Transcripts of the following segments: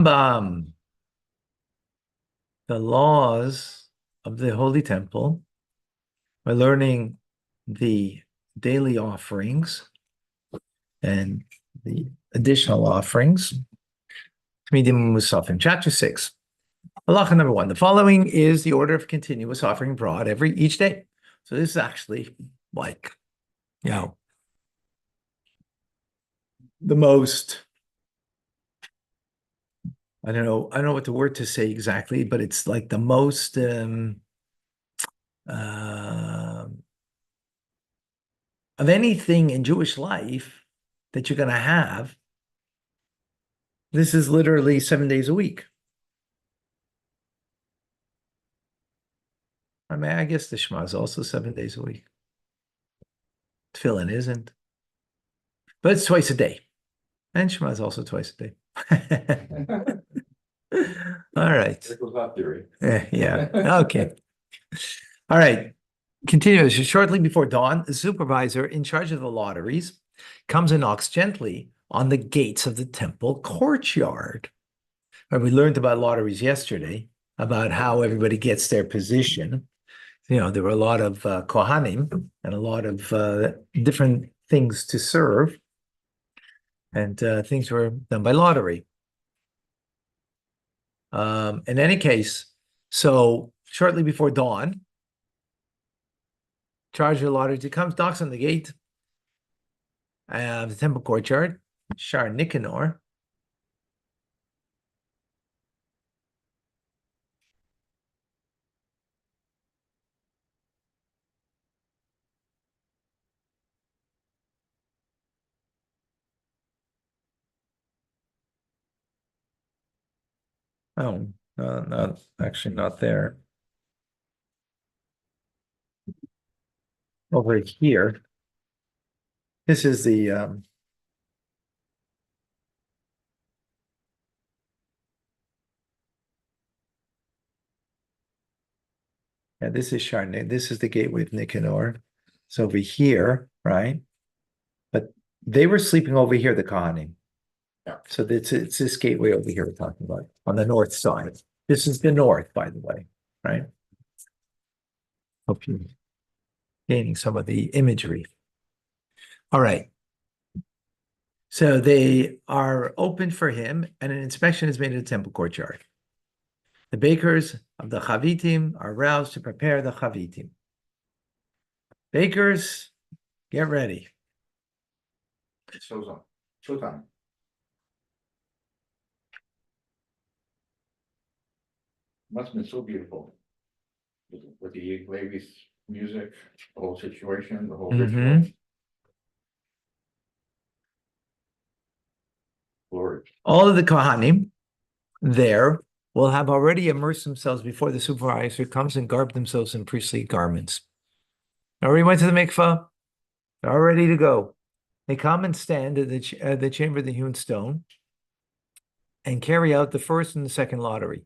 Rambam, the laws of the Holy Temple. We're learning the daily offerings and the additional offerings. Chapter 6. Halacha number 1. The following is the order of continuous offering brought each day. So this is actually like, the most, I don't know what the word to say exactly, but it's like the most of anything in Jewish life that you're going to have. This is literally 7 days a week. I mean, I guess the Shema is also 7 days a week. Tefillin isn't, but it's twice a day. And Shema is also twice a day. All right. Theory. Yeah. Okay. All right. Continues. Shortly before dawn, the supervisor in charge of the lotteries comes and knocks gently on the gates of the temple courtyard. And we learned about lotteries yesterday, about how everybody gets their position. There were a lot of Kohanim and a lot of different things to serve, and things were done by lottery. In any case, so shortly before dawn, charge of the lottery comes, knocks on the gate of the temple courtyard, Shar Nicanor. Oh, not actually not there. Over here. This is the this is Sharnay. This is the gateway of Nicanor. It's over here, right? But they were sleeping over here, the Kohanim. Yeah. So it's this gateway over here we're talking about on the north side. This is the north, by the way, right? Hope you're gaining some of the imagery. All right. So they are open for him, and an inspection is made in the temple courtyard. The bakers of the chavitim are roused to prepare the chavitim. Bakers, get ready. Showtime. Must have been so beautiful with the ladies' music, the whole situation, the whole ritual. Glory. All of the Kohanim there will have already immersed themselves before the supervisor comes and garb themselves in priestly garments. Already went to the mikvah. They're all ready to go. They come and stand at the chamber of the hewn stone and carry out the first and the second lottery.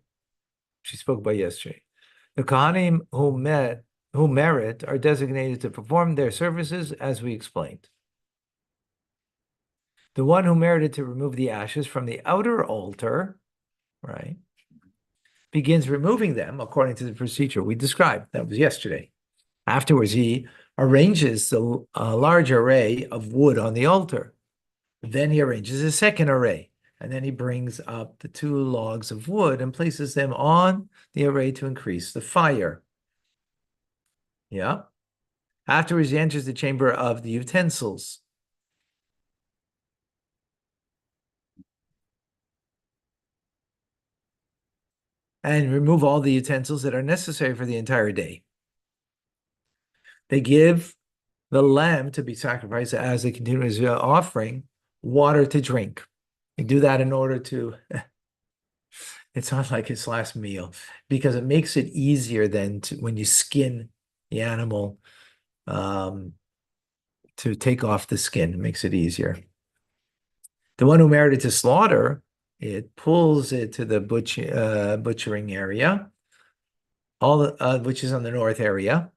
She spoke about yesterday. The Kohanim who merit are designated to perform their services, as we explained. The one who merited to remove the ashes from the outer altar, right, begins removing them according to the procedure we described. That was yesterday. Afterwards, he arranges the large array of wood on the altar. Then he arranges a second array, and then he brings up the 2 logs of wood and places them on the array to increase the fire. Yeah. Afterwards, he enters the chamber of the utensils. And remove all the utensils that are necessary for the entire day. They give the lamb to be sacrificed as a continuous offering, water to drink. They do that in order to, it's not like its last meal, because it makes it easier then when you skin the animal, to take off the skin. It makes it easier. The one who merited to slaughter, it pulls it to the butchering area, which is on the north area.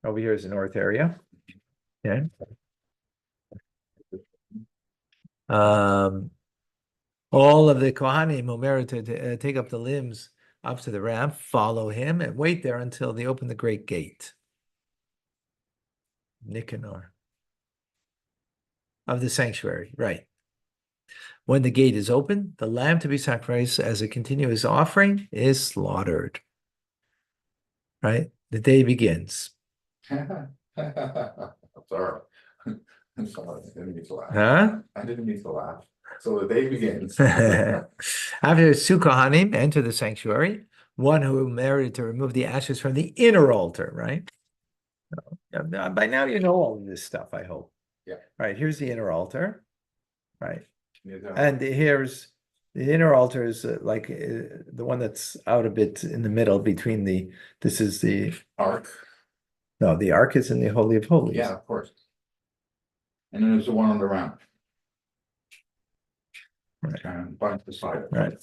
Over here is the north area. Okay. All of the Kohanim who merited to take up the limbs up to the ramp follow him and wait there until they open the great gate. Nicanor of the sanctuary, right. When the gate is open, the lamb to be sacrificed as a continuous offering is slaughtered. Right? The day begins. I'm sorry. I'm sorry. I didn't mean to laugh. Huh? I didn't mean to laugh. So the day begins. After two Kohanim enter the sanctuary, one who merited to remove the ashes from the inner altar, right? By now you know all of this stuff, I hope. Yeah. Right, here's the inner altar, right? Yeah. And here's the inner altar is the one that's out a bit in the middle between this is the Ark. No, the ark is in the Holy of Holies. Yeah, of course. And then there's the one on the ramp. Right. And by the side. Right.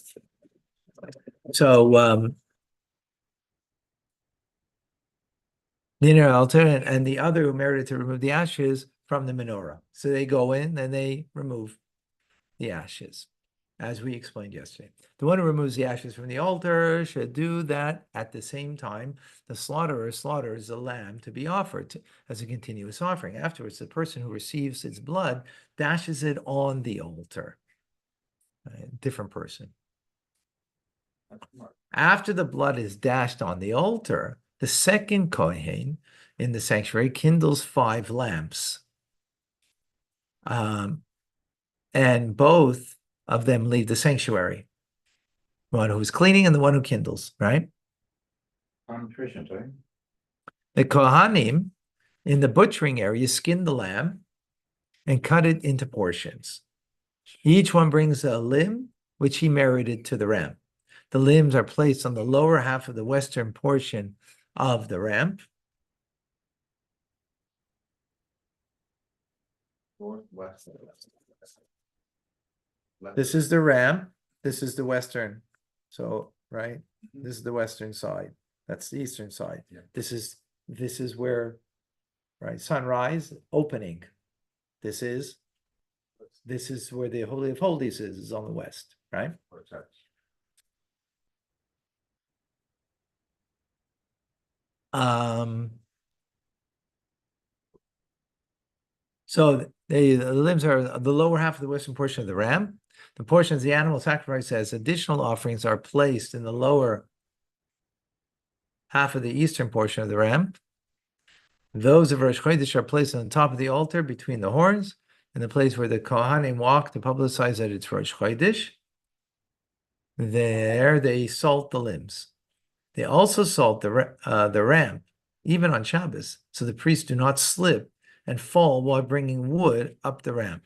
So the inner altar and the other who merited to remove the ashes from the menorah. So they go in and they remove the ashes, as we explained yesterday. The one who removes the ashes from the altar should do that at the same time the slaughterer slaughters the lamb to be offered as a continuous offering. Afterwards, the person who receives its blood dashes it on the altar. Different person. After the blood is dashed on the altar, the second Kohen in the sanctuary kindles 5 lamps. And both of them leave the sanctuary. One who's cleaning and the one who kindles, right? Nutrition, right? The Kohanim in the butchering area skin the lamb and cut it into portions. Each one brings a limb which he merited to the ram. The limbs are placed on the lower half of the western portion of the ramp. Northwest. This is the ramp. This is the western. So, right, this is the western side. That's the eastern side. Yeah. This is where, right, sunrise opening. This is where the Holy of Holies is on the west, right? So the limbs are the lower half of the western portion of the ram. The portions the animal sacrifice as additional offerings are placed in the lower half of the eastern portion of the ram. Those of Rosh Chodesh are placed on the top of the altar between the horns, in the place where the Kohanim walk to publicize that it's Rosh Chodesh. There they salt the limbs. They also salt the ramp, even on Shabbos, so the priests do not slip and fall while bringing wood up the ramp.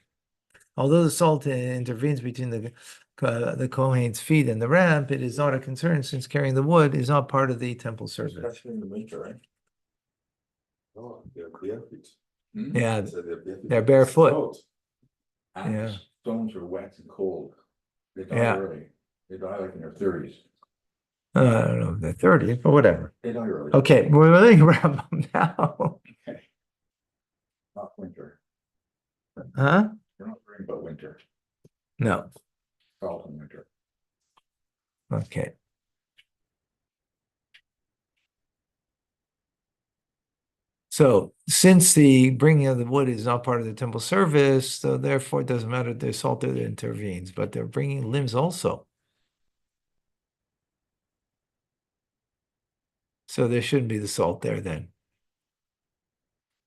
Although the salt intervenes between the Kohen's feet and the ramp, it is not a concern since carrying the wood is not part of the temple service. Especially in the winter, right? Oh, they're barefoot. Yeah, So they're barefoot. Cold. And Yeah. the stones are wet and cold. They die Yeah. early. They die like in their 30s. I don't know, the 30th, but whatever. They die early. Okay, we're learning Rambam now. Okay. Not winter. Huh? We're not worrying about winter. No. Salt in winter. Okay. So since the bringing of the wood is not part of the temple service, so therefore it doesn't matter if there's salt that intervenes, but they're bringing limbs also. So there shouldn't be the salt there then.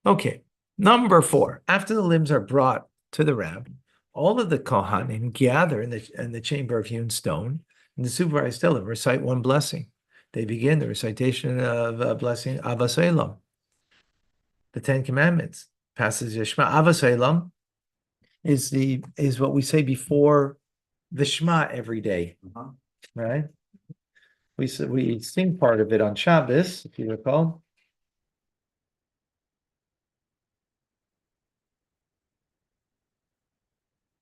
Okay, number 4. After the limbs are brought to the ramp, all of the Kohanim gather in the chamber of hewn stone, and the supervised Elohim recite one blessing. They begin the recitation of blessing Avas Olam, the 10 Commandments. Passage of Shema. Avas Olam is what we say before the Shema every day, right? We sing part of it on Shabbos, if you recall.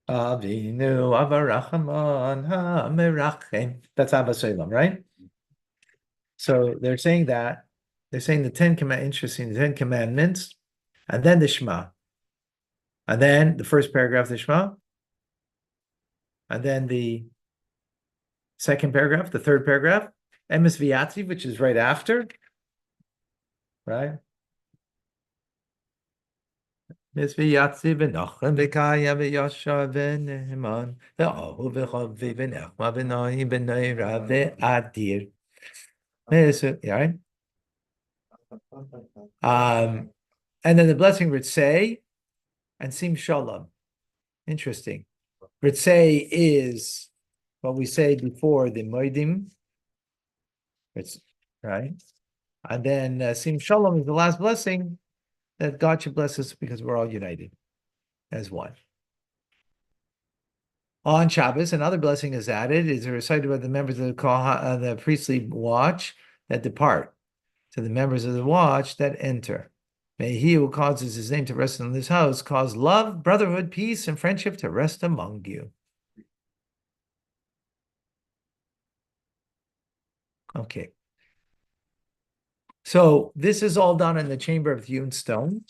Avinu avarachamon ha-merachem. That's Avos Olam, right? So they're saying that. They're saying the 10 interesting, the 10 Commandments, and then the Shema. And then the first paragraph of the Shema, And then the second paragraph, the third paragraph, emes v'yatziv, which is right after, right? Emes v'yatziv v'nochem v'kaya v'yosha v'neheman v'ahu v'chavi v'nechma v'nohi v'noira v'adir. Right? And then the blessing Ritzei and Sim Shalom. Interesting. Ritzei is what we said before, the Moedim. It's right. And then Sim Shalom is the last blessing that God should bless us because we're all united as one. On Shabbos, another blessing is added, is recited by the members of the priestly watch that depart, to the members of the watch that enter. May he who causes his name to rest in this house cause love, brotherhood, peace, and friendship to rest among you. Okay. So this is all done in the chamber of hewn stone.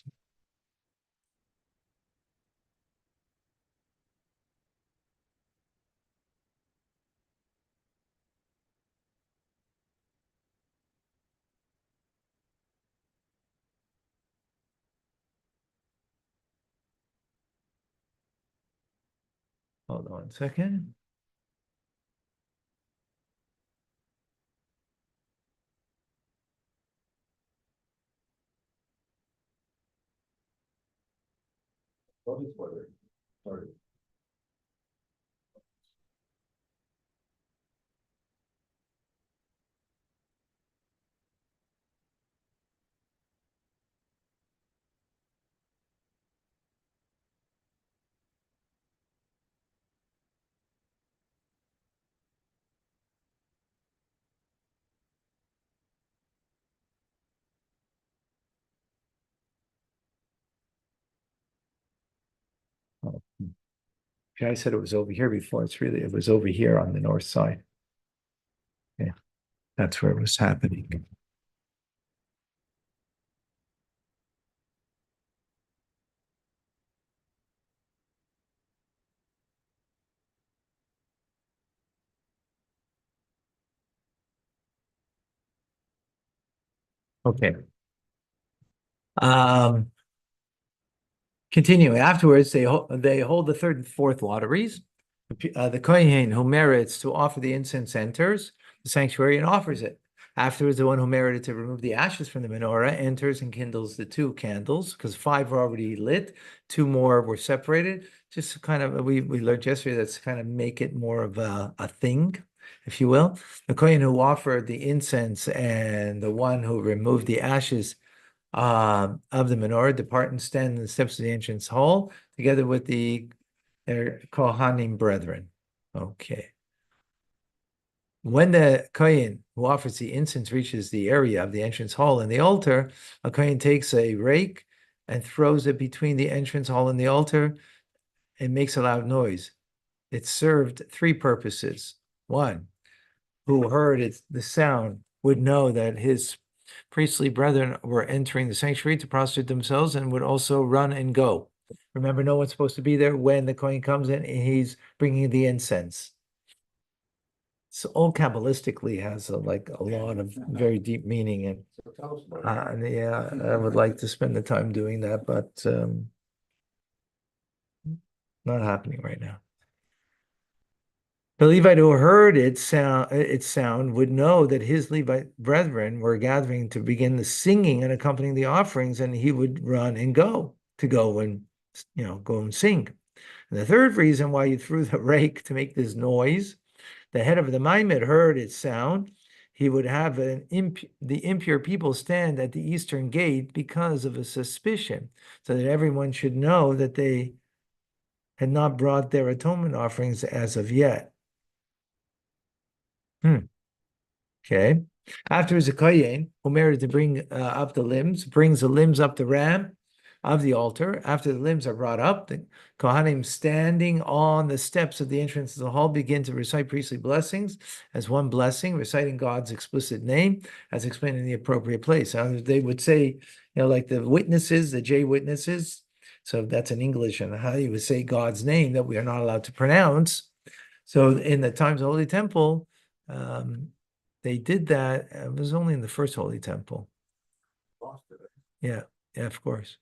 Hold on a second. Sorry. Oh. I said it was over here before. It was over here on the north side. Yeah, that's where it was happening. Okay. Continuing afterwards, they hold the third and fourth lotteries. The kohen who merits to offer the incense enters the sanctuary and offers it. Afterwards, the one who merited to remove the ashes from the menorah enters and kindles the 2 candles, because 5 were already lit, 2 more were separated. Just kind of, we learned yesterday, that's kind of make it more of a thing, if you will. The kohen who offered the incense and the one who removed the ashes of the menorah depart and stand in the steps of the entrance hall together with their Kohanim brethren. Okay. When the Kohen who offers the incense reaches the area of the entrance hall and the altar, a Kohen takes a rake and throws it between the entrance hall and the altar and makes a loud noise. It served 3 purposes. 1, who heard the sound would know that his priestly brethren were entering the sanctuary to prostrate themselves and would also run and go. Remember, no one's supposed to be there when the Kohen comes in and he's bringing the incense. So all Kabbalistically has a lot of very deep meaning, and yeah, I would like to spend the time doing that, but not happening right now. The Levite who heard its sound would know that his Levite brethren were gathering to begin the singing and accompanying the offerings, and he would run and go and go and sing. And the third reason why you threw the rake to make this noise, the head of the Maimed heard its sound. He would have the impure people stand at the eastern gate because of a suspicion, so that everyone should know that they had not brought their atonement offerings as of yet. Okay. Afterwards, the kohen who merited to bring up the limbs brings the limbs up the ramp of the altar. After the limbs are brought up, the kohanim standing on the steps of the entrance of the hall begin to recite priestly blessings as one blessing, reciting God's explicit name as explained in the appropriate place. They would say, like the witnesses, the J witnesses. So that's in English, and how you would say God's name that we are not allowed to pronounce. So in the times of the Holy Temple, they did that. It was only in the first Holy Temple. Lost it. Yeah, yeah, of course.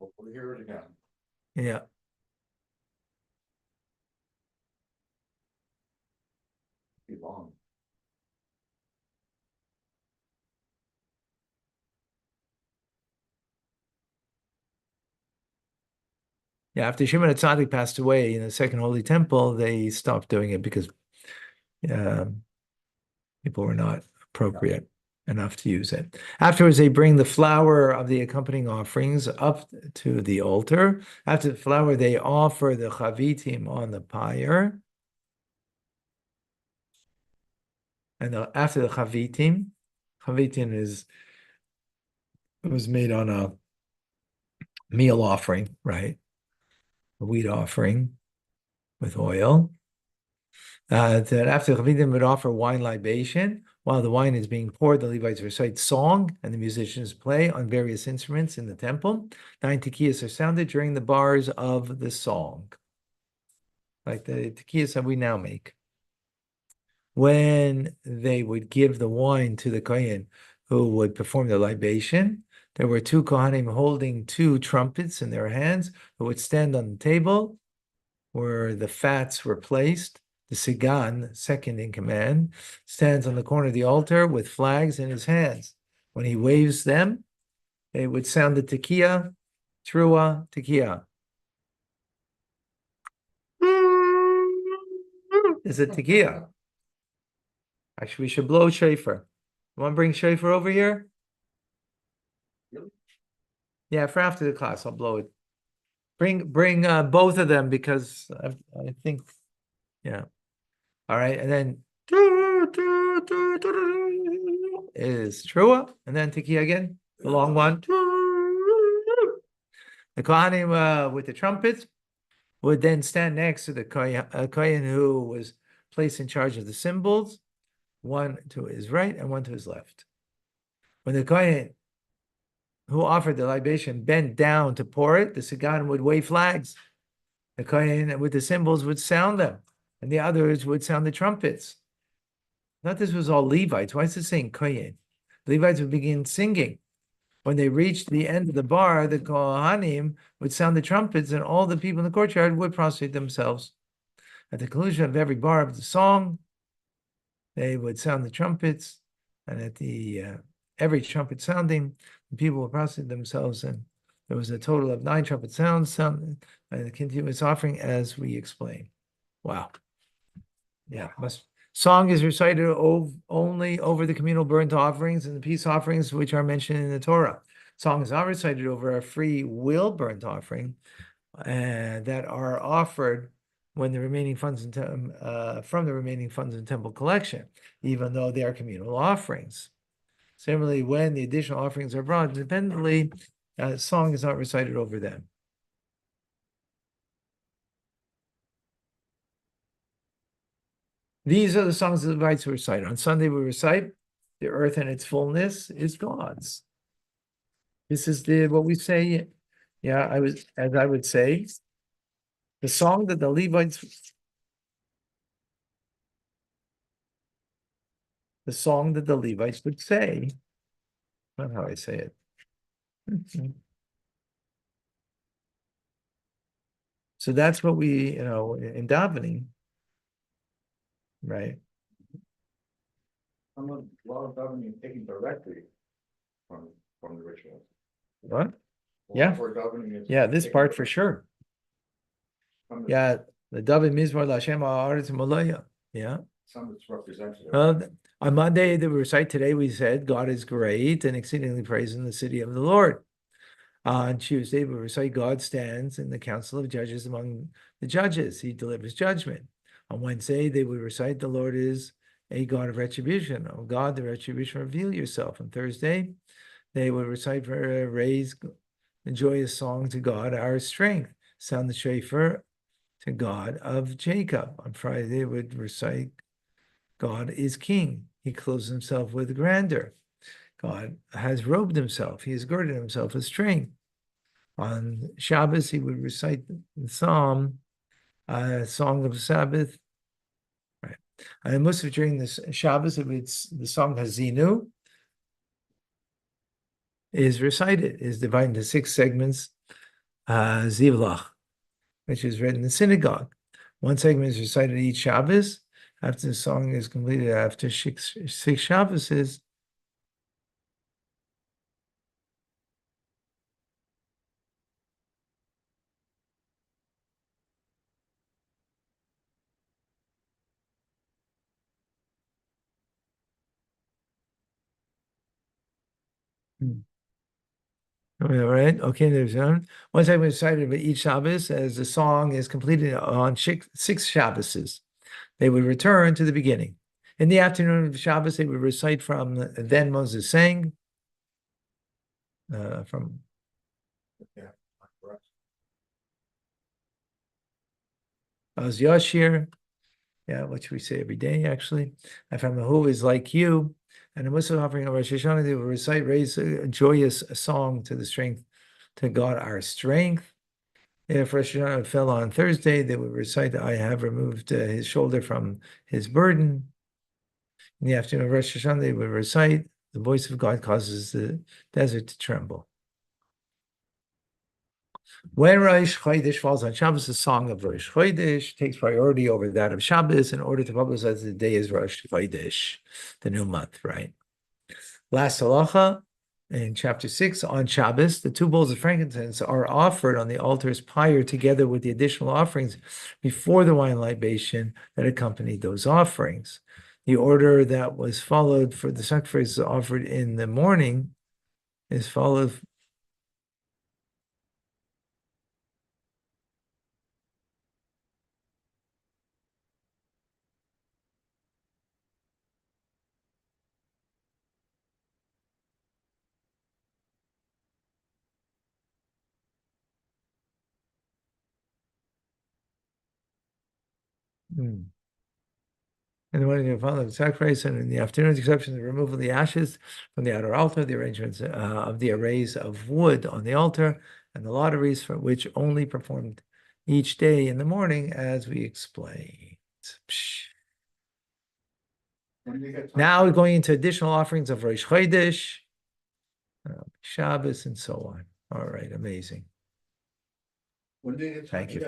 Hopefully hear it again. Yeah. Be long. Yeah, after Shimon HaTzadik passed away in the second Holy Temple, they stopped doing it because people were not appropriate enough to use it. Afterwards, they bring the flour of the accompanying offerings up to the altar. After the flour, they offer the chavitim on the pyre. And after the chavitim it was made on a meal offering, right? A wheat offering with oil. That after the chavitim would offer wine libation. While the wine is being poured, the Levites recite song and the musicians play on various instruments in the temple. 9 tekiyas are sounded during the bars of the song, like the tekiyas that we now make. When they would give the wine to the kohen who would perform the libation, there were 2 kohanim holding 2 trumpets in their hands who would stand on the table where the fats were placed. The Sigan, second in command, stands on the corner of the altar with flags in his hands. When he waves them, they would sound the tekiah, trua, tekiah. Is a tekiah. Actually, we should blow shofar. You want to bring shofar over here? Yeah, for after the class, I'll blow it. Bring both of them because I think, yeah. All right, and then is trua, and then tekiah again, the long one. The kohanim with the trumpets would then stand next to the kohen who was placed in charge of the cymbals, one to his right and one to his left. When the kohen who offered the libation bent down to pour it, the Sigan would wave flags. The kohen with the cymbals would sound them, and the others would sound the trumpets. Not this was all Levites. Why is it saying kohen? Levites would begin singing. When they reached the end of the bar, the kohanim would sound the trumpets, and all the people in the courtyard would prostrate themselves. At the conclusion of every bar of the song, they would sound the trumpets, and at the every trumpet sounding, the people would prostrate themselves, and there was a total of 9 trumpet sounds, and the continuous offering, as we explained. Wow. Yeah, song is recited only over the communal burnt offerings and the peace offerings which are mentioned in the Torah. Song is not recited over a free will burnt offering that are offered when the remaining funds from the remaining funds in temple collection, even though they are communal offerings. Similarly, when the additional offerings are brought independently, song is not recited over them. These are the songs the Levites recite. On Sunday, we recite, "The earth and its fullness is God's." This is what we say. Yeah, I would say, the song that the Levites would say. Not how I say it. So that's what we, in davening, right? A lot of davening taken directly from the rituals. What? A lot Yeah. where davening is Yeah, this taken part for sure. from the- Yeah, the David Mizmor Lashem Haaretz Malaya. Yeah. Some that's representative. On Monday, the recite today, we said, God is great and exceedingly praised in the city of the Lord. On Tuesday, we recite, God stands in the council of judges among the judges. He delivers judgment. On Wednesday, they would recite, the Lord is a God of retribution. Oh God, the retribution, reveal yourself. On Thursday, they would recite, raise the joyous song to God, our strength. Sound the shofar to God of Jacob. On Friday, they would recite, God is king. He clothes himself with grandeur. God has robed himself. He has girded himself with strength. On Shabbos, he would recite the psalm, Song of Sabbath. Right. And Musaf during this Shabbos, it's the song Hazinu is recited, is divided into 6 segments. Zivlach, which is read in the synagogue. One segment is recited each Shabbos. After the song is completed, after 6 Shabbos, all right. Okay, there's one segment recited by each Shabbos as the song is completed on 6 Shabbos. They would return to the beginning. In the afternoon of Shabbos, they would recite from Then Moses Sang, from Oz Yashir, which we say every day, actually. And from Who is Like You. And the Muslim offering of Rosh Hashanah, they will recite, raise a joyous song to the strength, to God our strength. If Rosh Hashanah fell on Thursday, they would recite, I have removed his shoulder from his burden. In the afternoon of Rosh Hashanah, they would recite, the voice of God causes the desert to tremble. When Rosh Chodesh falls on Shabbos, the song of Rosh Chodesh takes priority over that of Shabbos in order to publicize the day is Rosh Chodesh, the new month, right? Last halacha, in chapter 6, on Shabbos, the 2 bowls of frankincense are offered on the altar's pyre together with the additional offerings before the wine libation that accompanied those offerings. The order that was followed for the sacrifices offered in the morning is followed. In the morning, following the sacrifice, and in the afternoon, the exception, the removal of the ashes from the outer altar, the arrangements of the arrays of wood on the altar, and the lotteries for which only performed each day in the morning, as we explained. Now we're going into additional offerings of Rosh Chodesh, Shabbos, and so on. All right, amazing. When do you get Thank you.